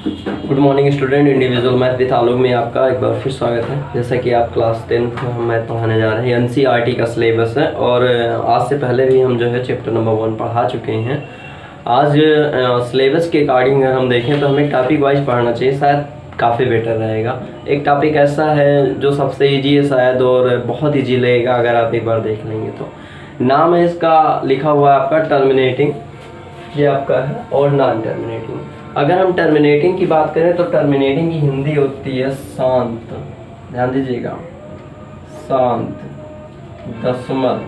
Good morning student, individual math with Alok में आपका एक बार फिर स्वागत है। जैसा कि आप क्लास 10 में हम मैथ पढ़ाने जा रहे हैं, एनसीईआरटी का सिलेबस है और आज से पहले भी हम जो है चैप्टर नंबर 1 पढ़ा चुके हैं। आज सिलेबस के अकॉर्डिंग अगर हम देखें तो हमें टॉपिक वाइज पढ़ना चाहिए, शायद काफ़ी बेटर रहेगा। एक टॉपिक ऐसा है जो सबसे ईजी है शायद और बहुत ईजी लगेगा अगर आप एक बार देख लेंगे तो। नाम है इसका, लिखा हुआ है आपका टर्मिनेटिंग, ये आपका है, और नॉन टर्मिनेटिंग। अगर हम टर्मिनेटिंग की बात करें तो टर्मिनेटिंग की हिंदी होती है शांत, ध्यान दीजिएगा, शांत दशमल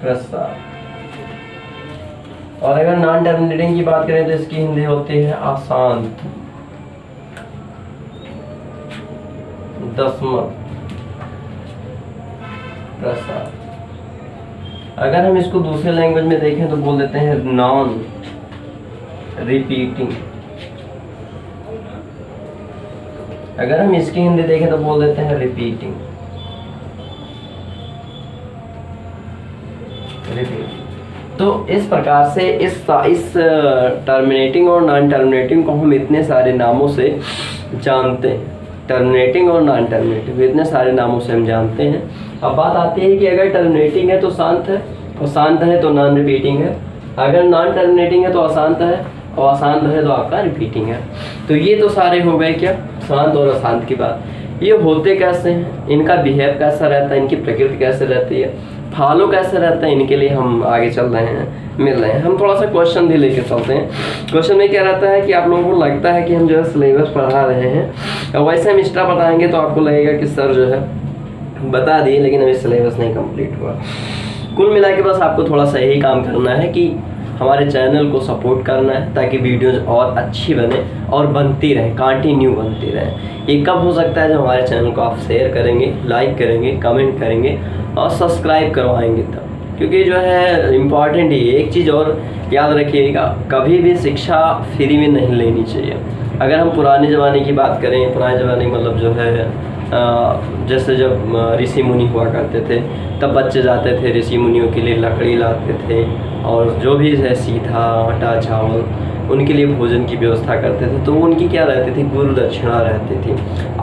प्रसार। और अगर नॉन टर्मिनेटिंग की बात करें तो इसकी हिंदी होती है अशांत दशमल प्रसार। अगर हम इसको दूसरे लैंग्वेज में देखें तो बोल देते हैं नॉन रिपीटिंग। अगर हम इसकी हिंदी देखें तो बोल देते हैं रिपीटिंग। तो इस प्रकार से इस टर्मिनेटिंग और नॉन टर्मिनेटिंग को हम इतने सारे नामों से जानते हैं। टर्मिनेटिंग और नॉन टर्मिनेटिंग इतने सारे नामों से हम जानते हैं। अब बात आती है कि अगर टर्मिनेटिंग है तो शांत है, और शांत है तो नॉन रिपीटिंग है। अगर नॉन टर्मिनेटिंग है तो अशांत है, और अशांत है तो आपका रिपीटिंग है। तो ये तो सारे हो गए क्या, शांत और अशांत की बात। ये होते कैसे हैं, इनका बिहेव कैसा रहता है, इनकी प्रकृति कैसे रहती है, फॉलो कैसे रहता है, इनके लिए हम आगे चल रहे हैं, मिल रहे हैं। हम थोड़ा सा क्वेश्चन भी लेके चलते हैं। क्वेश्चन में क्या रहता है कि आप लोगों को लगता है कि हम जो है सिलेबस पढ़ा रहे हैं, और वैसे हम एक्स्ट्रा बताएंगे तो आपको लगेगा कि सर जो है बता दिए लेकिन अभी सिलेबस नहीं कंप्लीट हुआ। कुल मिला के बस आपको थोड़ा सा यही काम करना है कि हमारे चैनल को सपोर्ट करना है ताकि वीडियोज़ और अच्छी बने और बनती रहे, कंटिन्यू बनती रहे। ये कब हो सकता है जब हमारे चैनल को आप शेयर करेंगे, लाइक करेंगे, कमेंट करेंगे और सब्सक्राइब करवाएंगे तब। क्योंकि जो है इम्पॉर्टेंट ये एक चीज़ और याद रखिएगा, कभी भी शिक्षा फ्री में नहीं लेनी चाहिए। अगर हम पुराने ज़माने की बात करें, पुराने ज़माने मतलब जो है जैसे जब ऋषि मुनि हुआ करते थे तब बच्चे जाते थे ऋषि मुनियों के लिए लकड़ी लाते थे और जो भी है सीधा आटा चावल उनके लिए भोजन की व्यवस्था करते थे। तो उनकी क्या रहती थी, गुरु दक्षिणा रहती थी।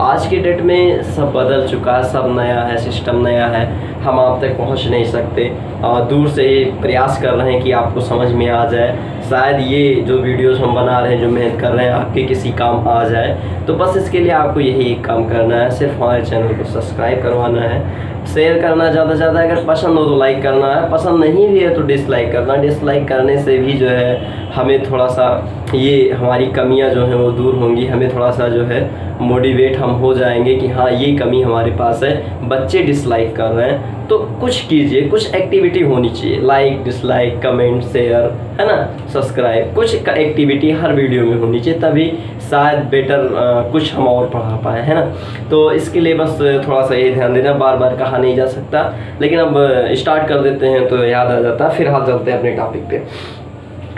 आज के डेट में सब बदल चुका है, सब नया है, सिस्टम नया है, हम आप तक पहुंच नहीं सकते और दूर से ही प्रयास कर रहे हैं कि आपको समझ में आ जाए। शायद ये जो वीडियोस हम बना रहे हैं, जो मेहनत कर रहे हैं, आपके किसी काम आ जाए। तो बस इसके लिए आपको यही एक काम करना है, सिर्फ हमारे चैनल को सब्सक्राइब करवाना है, शेयर करना ज़्यादा से ज़्यादा, अगर पसंद हो तो लाइक करना है, पसंद नहीं भी है तो डिसलाइक करना। डिसलाइक करने से भी जो है हमें थोड़ा सा ये हमारी कमियां जो हैं वो दूर होंगी, हमें थोड़ा सा जो है मोटिवेट हम हो जाएंगे कि हाँ ये कमी हमारे पास है, बच्चे डिसलाइक कर रहे हैं तो कुछ कीजिए, कुछ एक्टिविटी होनी चाहिए, लाइक डिसलाइक कमेंट शेयर, है ना, सब्सक्राइब, कुछ एक्टिविटी हर वीडियो में होनी चाहिए, तभी शायद बेटर कुछ हम और पढ़ा पाए, है ना। तो इसके लिए बस थोड़ा सा ये ध्यान देना, बार बार कहा नहीं जा सकता, लेकिन अब स्टार्ट कर देते हैं तो याद आ जाता है। फिर हाल चलते हैं अपने टॉपिक पे।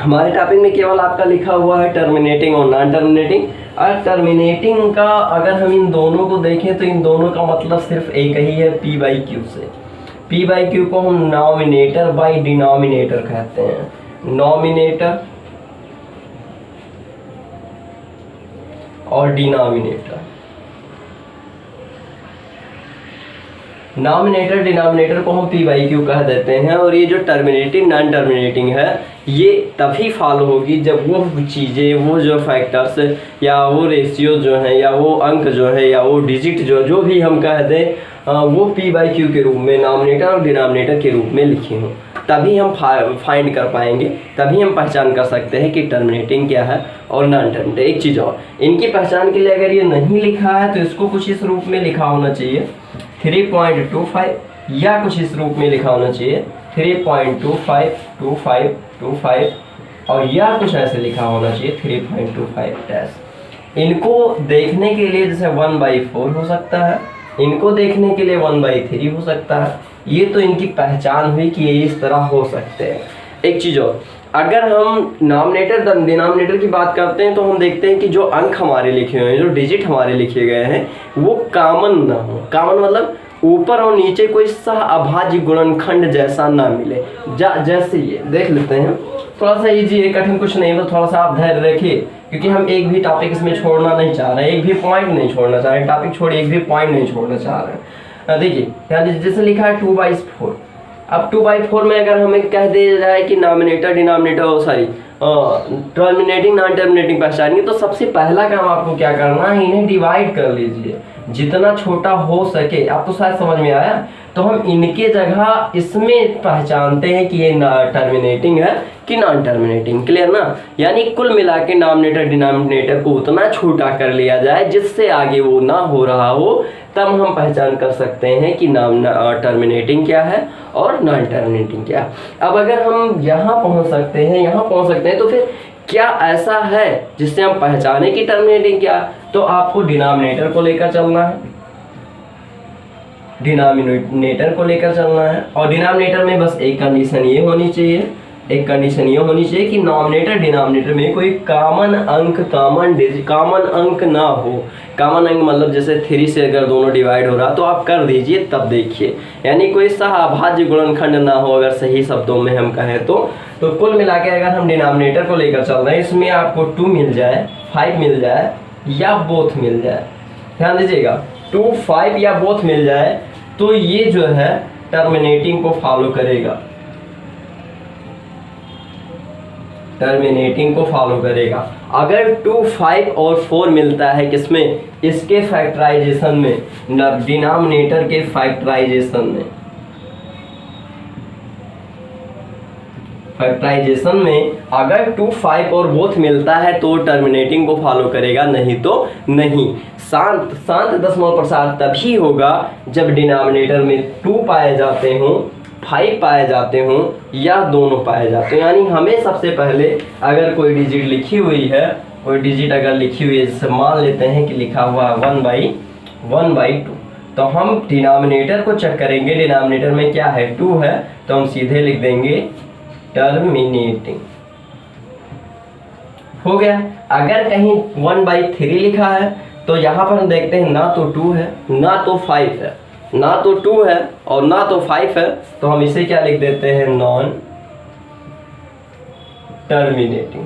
हमारे टॉपिक में केवल आपका लिखा हुआ है टर्मिनेटिंग और नॉन टर्मिनेटिंग। और टर्मिनेटिंग का अगर हम इन दोनों को देखें तो इन दोनों का मतलब सिर्फ एक ही है, पी बाई क्यू से। पी बाई क्यू को हम नॉमिनेटर बाई डिनोमिनेटर कहते हैं। नॉमिनेटर और डिनोमिनेटर, नॉमिनेटर डिनोमिनेटर को हम पी बाई क्यू कह देते हैं। और ये जो टर्मिनेटिंग नॉन टर्मिनेटिंग है ये तभी फॉलो होगी जब वो चीज़ें, वो जो फैक्टर्स या वो रेशियो जो हैं या वो अंक जो है या वो डिजिट जो भी हम कह दें वो पी बाई क्यू के रूप में, नॉमिनेटर और डिनोमिनेटर के रूप में लिखे हों, तभी हम फाइंड कर पाएंगे, तभी हम पहचान कर सकते हैं कि टर्मिनेटिंग क्या है और नॉन टर्मिनेटिंग। एक चीज़ और, इनकी पहचान के लिए अगर ये नहीं लिखा है तो इसको कुछ इस रूप में लिखा होना चाहिए 3.25, या कुछ इस रूप में लिखा होना चाहिए 3.252525, और या कुछ ऐसे लिखा होना चाहिए 3.25 इनको देखने के लिए जैसे 1/4 हो सकता है, इनको देखने के लिए 1/3 हो सकता है। ये तो इनकी पहचान हुई कि ये इस तरह हो सकते हैं। एक चीज़ और, अगर हम नॉमिनेटर डिनोमिनेटर की बात करते हैं तो हम देखते हैं कि जो अंक हमारे लिखे हुए हैं, जो डिजिट हमारे लिखे गए हैं वो कॉमन ना हो। कॉमन मतलब ऊपर और नीचे कोई सह अभाज्य गुणनखंड जैसा ना मिले। जैसे ये देख लेते हैं थोड़ा सा इजी है, कठिन कुछ नहीं, बस थोड़ा सा आप धैर्य रखिए, क्योंकि हम एक भी टॉपिक इसमें छोड़ना नहीं चाह रहे हैं, एक भी पॉइंट नहीं छोड़ना चाह रहे हैं, टॉपिक छोड़िए एक भी पॉइंट नहीं छोड़ना चाह रहे हैं। देखिए यहाँ जैसे लिखा है 2/4, अब 2/4 में अगर हमें कह दिया जाए कि nominator denominator sorry terminating non terminating पहचानिए, तो सबसे पहला काम आपको क्या करना है, इन्हें डिवाइड कर लीजिए जितना छोटा हो सके। आप तो शायद समझ में आया। तो हम इनके जगह इसमें पहचानते हैं कि ये टर्मिनेटिंग है कि नॉन टर्मिनेटिंग। क्लियर ना? यानी कुल मिला के नॉमिनेटर डिनोमिनेटर को उतना छोटा कर लिया जाए जिससे आगे वो ना हो रहा हो, तब हम पहचान कर सकते हैं कि टर्मिनेटिंग क्या है और नॉन टर्मिनेटिंग क्या है। अब अगर हम यहाँ पहुँच सकते हैं, यहाँ पहुँच सकते हैं, तो फिर क्या ऐसा है जिससे हम पहचाने कि टर्मिनेटिंग क्या? तो आपको डिनोमिनेटर को लेकर चलना है, डिनोमिनेटर को लेकर चलना है, और डिनोमिनेटर में बस एक कंडीशन ये होनी चाहिए, एक कंडीशन ये होनी चाहिए कि नॉमिनेटर डिनोमिनेटर में कोई कॉमन अंक ना हो। कॉमन अंक मतलब जैसे 3 से अगर दोनों डिवाइड हो रहा तो आप कर दीजिए, तब देखिए, यानी कोई सहअभाज्य गुणनखंड ना हो, अगर सही शब्दों में हम कहें तो कुल मिला के अगर हम डिनोमिनेटर को लेकर चल रहे हैं, इसमें आपको 2 मिल जाए, 5 मिल जाए या बोथ मिल जाए, ध्यान दीजिएगा, 2, 5 या बोथ मिल जाए, तो ये जो है टर्मिनेटिंग को फॉलो करेगा, टर्मिनेटिंग को फॉलो करेगा। अगर 2, 5 और 4 मिलता है किसमें? इसके फैक्टराइजेशन में, डिनोमिनेटर के फैक्टराइजेशन में, फैक्टराइजेशन में अगर 2, 5 और बोथ मिलता है तो टर्मिनेटिंग को फॉलो करेगा, नहीं तो नहीं। शांत दशमलव प्रसार तभी होगा जब डिनोमिनेटर में 2 पाए जाते हों, 5 पाए जाते हों या दोनों पाए जाते हैं। यानी हमें सबसे पहले अगर कोई डिजिट लिखी हुई है, कोई डिजिट अगर लिखी हुई है, जैसे मान लेते हैं कि लिखा हुआ है 1/2, तो हम डिनोमिनेटर को चेक करेंगे, डिनोमिनेटर में क्या है, 2 है, तो हम सीधे लिख देंगे टर्मिनेटिंग, हो गया। अगर कहीं 1/3 लिखा है तो यहाँ पर हम देखते हैं ना तो 2 है ना तो 5 है, ना तो 2 है और ना तो 5 है, तो हम इसे क्या लिख देते हैं, non terminating.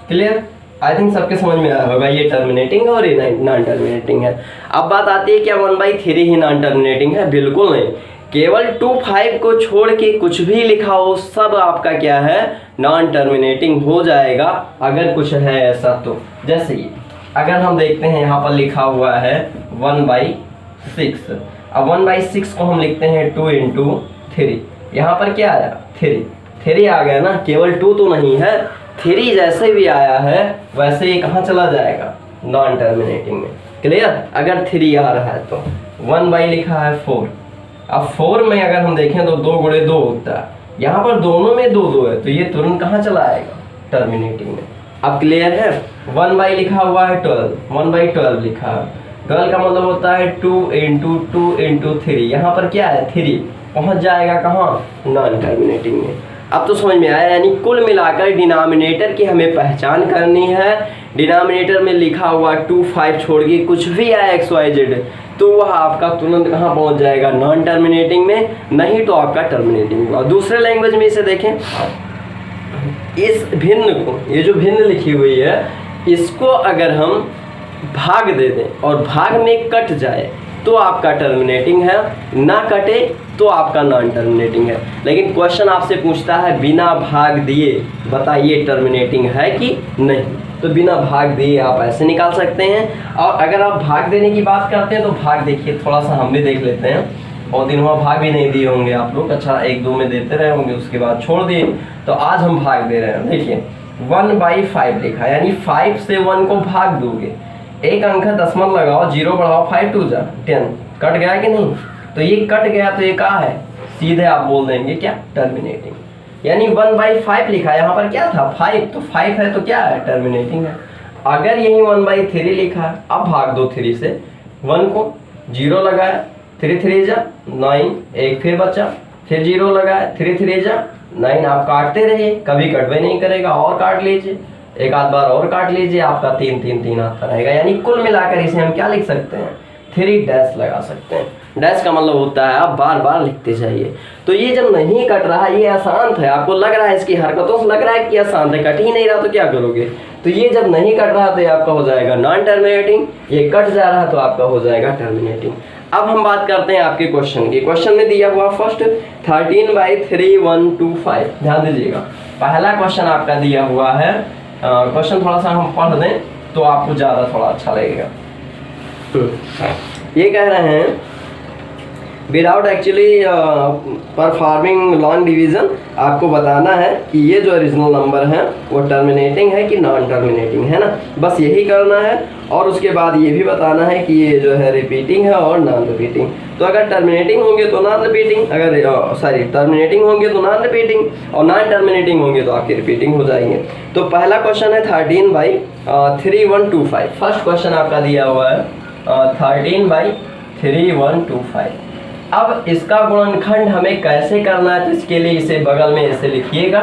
Clear? I think सबके समझ में आया होगा, ये टर्मिनेटिंग और ये नॉन टर्मिनेटिंग है। अब बात आती है क्या 1/3 ही नॉन टर्मिनेटिंग है? बिल्कुल नहीं, केवल 2, 5 को छोड़ के कुछ भी लिखा हो सब आपका क्या है, नॉन टर्मिनेटिंग हो जाएगा, अगर कुछ है ऐसा तो। जैसे ये अगर हम देखते हैं यहाँ पर लिखा हुआ है 1/6, अब 1/6 को हम लिखते हैं 2 × 3, यहाँ पर क्या आया, 3 आ गया ना, केवल 2 तो नहीं है, 3 जैसे भी आया है वैसे ही कहाँ चला जाएगा, नॉन टर्मिनेटिंग में। क्लियर? अगर 3 आ रहा है तो 1/ लिखा है 4, अब 4 में अगर हम देखें तो 2 × 2 होता है, यहाँ पर दोनों में 2 है, तो ये तुरंत कहाँ चला आएगा, टर्मिनेटिंग में। अब क्लियर है? 1/ लिखा हुआ है 12, 1/12 लिखा है, 12 का मतलब होता है 2 × 2 × 3, यहाँ पर क्या है, 3 पहुँच जाएगा कहाँ, नॉन टर्मिनेटिंग में। अब तो समझ में आया, यानी कुल मिलाकर डिनोमिनेटर की हमें पहचान करनी है। डिनोमिनेटर में लिखा हुआ 2, 5 छोड़ के कुछ भी आया XYZ, तो वह आपका तुरंत कहाँ पहुँच जाएगा, नॉन टर्मिनेटिंग में, नहीं तो आपका टर्मिनेटिंग हुआ। दूसरे लैंग्वेज में इसे देखें, इस भिन्न को, ये जो भिन्न लिखी हुई है, इसको अगर हम भाग दे दें और भाग में कट जाए तो आपका टर्मिनेटिंग है, ना कटे तो आपका नॉन टर्मिनेटिंग है। लेकिन क्वेश्चन आपसे पूछता है बिना भाग दिए बताइए टर्मिनेटिंग है कि नहीं, तो बिना भाग दिए आप ऐसे निकाल सकते हैं। और अगर आप भाग देने की बात करते हैं तो भाग देखिए थोड़ा सा हम भी देख लेते हैं, और दिन हुआ भाग भी नहीं दिए होंगे आप लोग, अच्छा 1-2 में देते रहे होंगे, उसके बाद छोड़ दिए, तो आज हम भाग दे रहे हैं। देखिए 1/5 लिखा, यानी 5 से 1 को भाग दोगे, एक अंक दशमलव लगाओ, 0 बढ़ाओ, 5 2 जा 10, कट गया कि नहीं, तो ये कट गया तो ये क्या है, सीधे आप बोल देंगे क्या, टर्मिनेटिंग। यानी 1/5 लिखा, यहाँ पर क्या था 5, तो 5 है तो क्या है, टर्मिनेटिंग है। अगर यही 1/3 लिखा है, अब भाग दो 3 से, 1 को 0 लगाया, 3 3 जा 9, एक फिर बचा, फिर 0 लगाया, 3 3 जा 9, आप काटते रहिए, कभी कटवे नहीं करेगा, और काट लीजिए, एक आध बार और काट लीजिए, आपका 3 3 3 आता रहेगा। यानी कुल मिलाकर इसे हम क्या लिख सकते हैं, 3 डैश लगा सकते हैं। डैश का मतलब होता है आप बार बार लिखते जाइए। तो ये जब नहीं कट रहा, ये अशांत है, आपको लग रहा है इसकी हरकतों से लग रहा है कि अशांत है, कट ही नहीं रहा तो क्या करोगे? तो ये जब नहीं कट रहा तो ये आपका हो जाएगा नॉन टर्मिनेटिंग, ये कट जा रहा तो आपका हो जाएगा टर्मिनेटिंग। अब हम बात करते हैं आपके क्वेश्चन की। क्वेश्चन में दिया हुआ फर्स्ट 13/3 1 2 5, ध्यान दीजिएगा। पहला क्वेश्चन आपका दिया हुआ है, क्वेश्चन थोड़ा सा हम पढ़ दें तो आपको ज़्यादा थोड़ा अच्छा लगेगा। ये कह रहे हैं without actually performing long division, आपको बताना है कि ये जो ओरिजिनल नंबर है वो टर्मिनेटिंग है कि नॉन टर्मिनेटिंग है ना, बस यही करना है। और उसके बाद ये भी बताना है कि ये जो है रिपीटिंग है और नॉन रिपीटिंग। तो अगर टर्मिनेटिंग होंगे तो नॉन रिपीटिंग, अगर टर्मिनेटिंग होंगे तो नॉन रिपीटिंग, और नॉन टर्मिनेटिंग होंगे तो आपकी रिपीटिंग हो जाएंगे। तो पहला क्वेश्चन है 13/3 1 2 5। फर्स्ट क्वेश्चन आपका दिया हुआ है 13/3 1 2 5। अब इसका गुणनखंड हमें कैसे करना है, तो इसके लिए इसे बगल में ऐसे लिखिएगा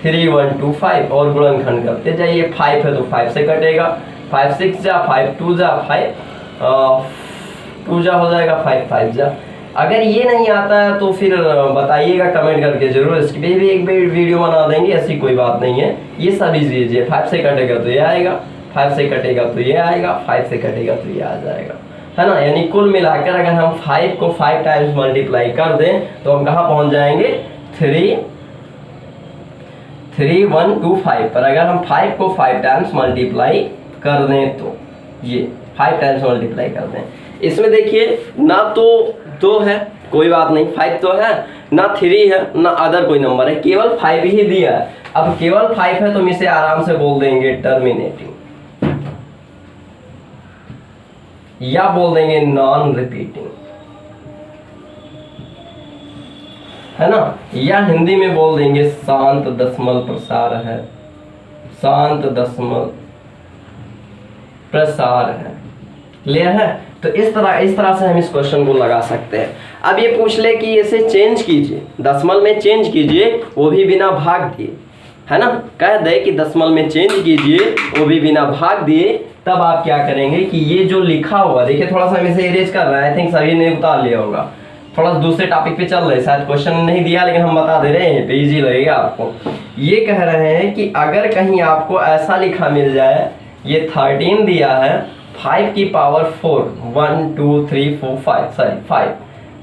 3 1 2 5 और गुणनखंड करते जाइए। 5 है तो 5 से कटेगा, 5 6 जा, 5 2 जा, 5 2 जा हो जाएगा, 5 5 जा। अगर ये नहीं आता है तो फिर बताइएगा कमेंट करके जरूर, इसकी भी एक वीडियो बना देंगे, ऐसी कोई बात नहीं है। ये सब इजी लीजिए, 5 से कटेगा तो ये आएगा, 5 से कटेगा तो ये आएगा, 5 से कटेगा तो ये आ जाएगा, है ना। यानी कुल मिलाकर अगर हम 5 को 5 टाइम्स मल्टीप्लाई कर दें तो हम कहाँ पहुँच जाएंगे 3 1 2 5 पर। अगर हम 5 को 5 टाइम्स मल्टीप्लाई कर दें तो ये 5 टाइम्स मल्टीप्लाई कर दें, इसमें देखिए ना तो 2 है, कोई बात नहीं, 5 तो है, ना 3 है, ना अदर कोई नंबर है, केवल 5 ही दिया है। अब केवल 5 है तो हम इसे आराम से बोल देंगे टर्मिनेटिंग, या बोल देंगे नॉन रिपीटिंग, है ना, या हिंदी में बोल देंगे शांत दशमल प्रसार है, शांत दशमल प्रसार है। क्लियर है? तो इस तरह से हम इस क्वेश्चन को लगा सकते हैं। अब ये पूछ ले कि इसे चेंज कीजिए, दशमल में चेंज कीजिए, वो भी बिना भाग दिए, है ना। कह दे कि दशमल में चेंज कीजिए वो भी बिना भाग दिए, तब आप क्या करेंगे कि ये जो लिखा हुआ, देखिए थोड़ा सा हम इसे इरेज कर रहे हैं, आई थिंक सभी ने उतार लिया होगा, थोड़ा दूसरे टॉपिक पे चल रहे हैं, शायद क्वेश्चन नहीं दिया लेकिन हम बता दे रहे हैं, पे इजी लगेगा आपको। ये कह रहे हैं कि अगर कहीं आपको ऐसा लिखा मिल जाए, ये 13 दिया है, 5 की पावर 4 1 2 3 4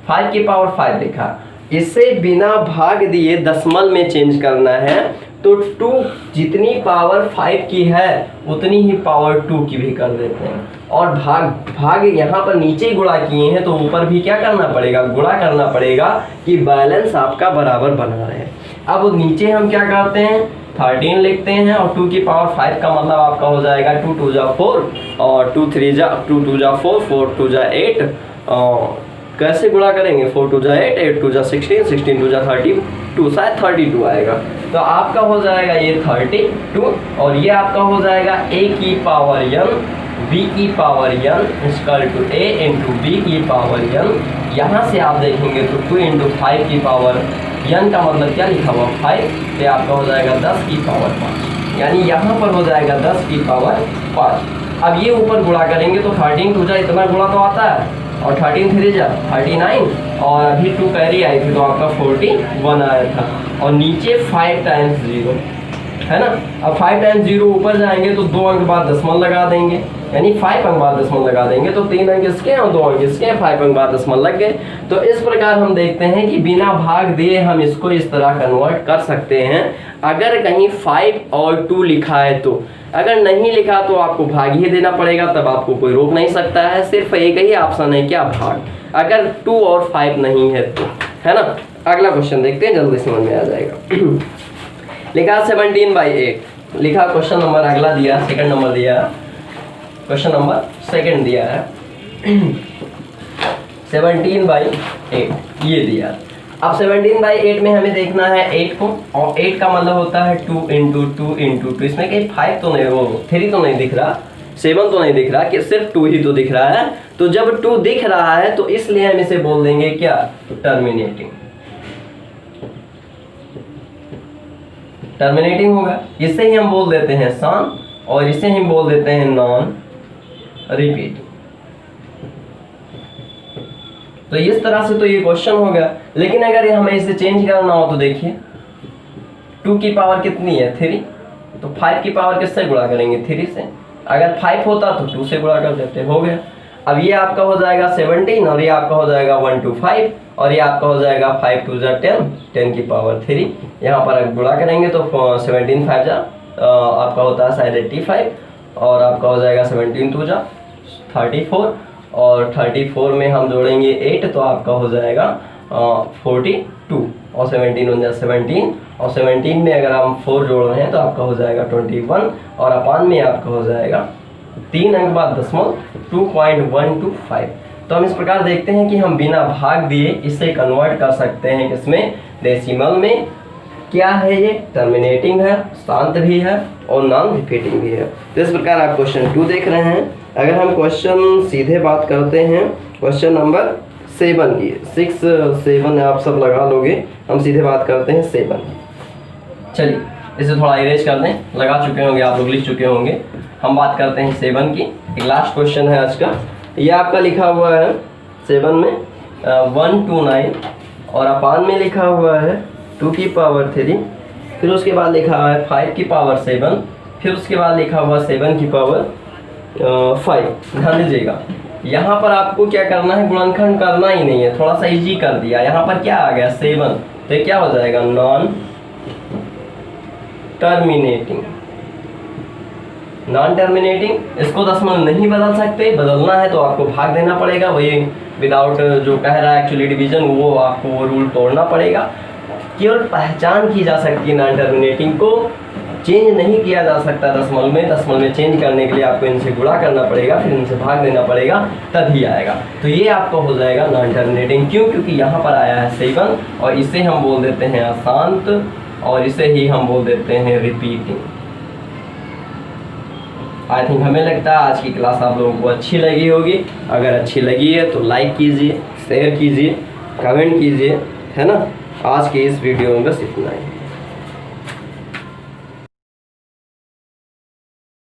5 की पावर 5 लिखा, इसे बिना भाग दिए दशमल में चेंज करना है तो 2 जितनी पावर 5 की है उतनी ही पावर 2 की भी कर देते हैं, और भाग यहाँ पर नीचे गुणा किए हैं तो ऊपर भी क्या करना पड़ेगा, गुणा करना पड़ेगा कि बैलेंस आपका बराबर बना रहे। अब नीचे हम क्या करते हैं 13 लिखते हैं और 2 की पावर 5 का मतलब आपका हो जाएगा 2 2 जा 4 और 2 2 जा 4 4 2 जा 8, कैसे गुणा करेंगे 4 2 जा 8 8 2 जा 16 16 2 जा 32, शायद 32 आएगा। तो आपका हो जाएगा ये 32 और ये आपका हो जाएगा a की पावर n b की power n equal to a into b की पावर n। यहाँ से आप देखेंगे तो 2 इंटू 5 की पावर n का मतलब क्या लिखा हुआ 5, तो आपका हो जाएगा 10 की पावर 5, यानी यहाँ पर हो जाएगा 10 की पावर 5। अब ये ऊपर गुणा करेंगे तो 13 2 जा इतना गुणा तो आता है, और 13 3 जा 39, और अभी 2 कैरी आई थी तो आपका 41 आया था, और नीचे 5 टाइम्स 0, है ना। अब 5 टाइम्स 0 ऊपर जाएंगे तो 2 अंक बाद दशमलव लगा देंगे, यानी 5 अंक बाद दशमलव लगा देंगे तो 3 अंक इसके और 2 अंक इसके, 5 अंक बाद दशमलव लग गए। तो इस प्रकार हम देखते हैं कि बिना भाग दिए हम इसको इस तरह कन्वर्ट कर सकते हैं, अगर कहीं 5 और 2 लिखा है तो। अगर नहीं लिखा तो आपको भाग ही देना पड़ेगा, तब आपको कोई रोक नहीं सकता है, सिर्फ एक ही ऑप्शन है क्या, भाग, अगर 2 और 5 नहीं है तो, है ना। अगला क्वेश्चन देखते हैं, जल्दी समझ में आ जाएगा। लिखा 17/8, लिखा क्वेश्चन नंबर अगला दिया, सेकंड नंबर दिया, क्वेश्चन नंबर सेकंड दिया है 17/8 ये दिया। अब 17/8 में हमें देखना है 8 को, और 8 का मतलब होता है 2 इंटू 2 इंटू 2, इसमें कहीं 5 तो नहीं, वो 3 तो नहीं दिख रहा, 7 तो नहीं दिख रहा, कि सिर्फ 2 ही तो दिख रहा है। तो जब 2 दिख रहा है तो इसलिए हम इसे बोल देंगे क्या, टर्मिनेटिंग, टर्मिनेटिंग होगा। इसे ही हम बोल देते हैं शांत, और इसे हम बोल देते हैं नॉन रिपीटिंग। तो इस तरह से तो ये क्वेश्चन हो गया। लेकिन अगर ये हमें इसे चेंज करना हो तो देखिए 2 की पावर कितनी है 3, तो 5 की पावर किससे गुणा करेंगे 3 से। अगर 5 होता तो 2 से गुणा कर देते, हो गया। अब ये आपका हो जाएगा 17 और ये आपका हो जाएगा 1 to 5 और ये आपका हो जाएगा 5 to 10, 10 की पावर 3। यहाँ पर अगर गुणा करेंगे तो 17 5 आपका होता है शायद 85 और आपका हो जाएगा 17 2 34 और 34 में हम जोड़ेंगे 8 तो आपका हो जाएगा 42 और 17 1 17 और 17 में अगर हम 4 जोड़ रहे हैं तो आपका हो जाएगा 21 और अपान में आपका हो जाएगा 3 अंक बाद दशमलव 2.125। तो हम इस प्रकार देखते हैं कि हम बिना भाग दिए इसे कन्वर्ट कर सकते हैं किसमें, डेसिमल में। क्या है ये, टर्मिनेटिंग है, शांत भी है और नॉन रिपीटिंग भी है। तो इस प्रकार आप क्वेश्चन 2 देख रहे हैं। अगर हम क्वेश्चन सीधे बात करते हैं क्वेश्चन नंबर 7 की, 6 7 आप सब लगा लोगे, हम सीधे बात करते हैं 7। चलिए इसे थोड़ा इरेज कर दें, लगा चुके होंगे आप लोग, लिख चुके होंगे। हम बात करते हैं 7 की। एक लास्ट क्वेश्चन है आज का, ये आपका लिखा हुआ है 7 में 1 to 9 और अपान में लिखा हुआ है 2 की पावर 3, फिर उसके बाद लिखा हुआ है 5 की पावर 7, फिर उसके बाद लिखा हुआ 7 की पावर 5। ध्यान दीजिएगा यहाँ पर आपको क्या करना है, गुणनखंड करना ही नहीं है, थोड़ा सा इजी कर दिया। यहाँ पर क्या आ गया 7, तो ये क्या हो जाएगा नॉन टर्मिनेटिंग। नॉन टर्मिनेटिंग इसको दशमलव नहीं बदल सकते, बदलना है तो आपको भाग देना पड़ेगा, वही विदाउट जो कह रहा है एक्चुअली डिवीजन, वो आपको वो रूल तोड़ना पड़ेगा। केवल पहचान की जा सकती है, नॉन टर्मिनेटिंग को चेंज नहीं किया जा सकता दशमलव में। दशमलव में चेंज करने के लिए आपको इनसे गुणा करना पड़ेगा, फिर इनसे भाग देना पड़ेगा, तभी आएगा। तो ये आपको हो जाएगा नॉन टर्मिनेटिंग। क्यों? क्योंकि यहाँ पर आया है 7 और इसे हम बोल देते हैं अशांत और इसे ही हम बोल देते हैं रिपीटिंग। आई थिंक हमें लगता है आज की क्लास आप लोगों को अच्छी लगी होगी। अगर अच्छी लगी है तो लाइक कीजिए, शेयर कीजिए, कमेंट कीजिए, है ना। आज के इस वीडियो में बस इतना ही।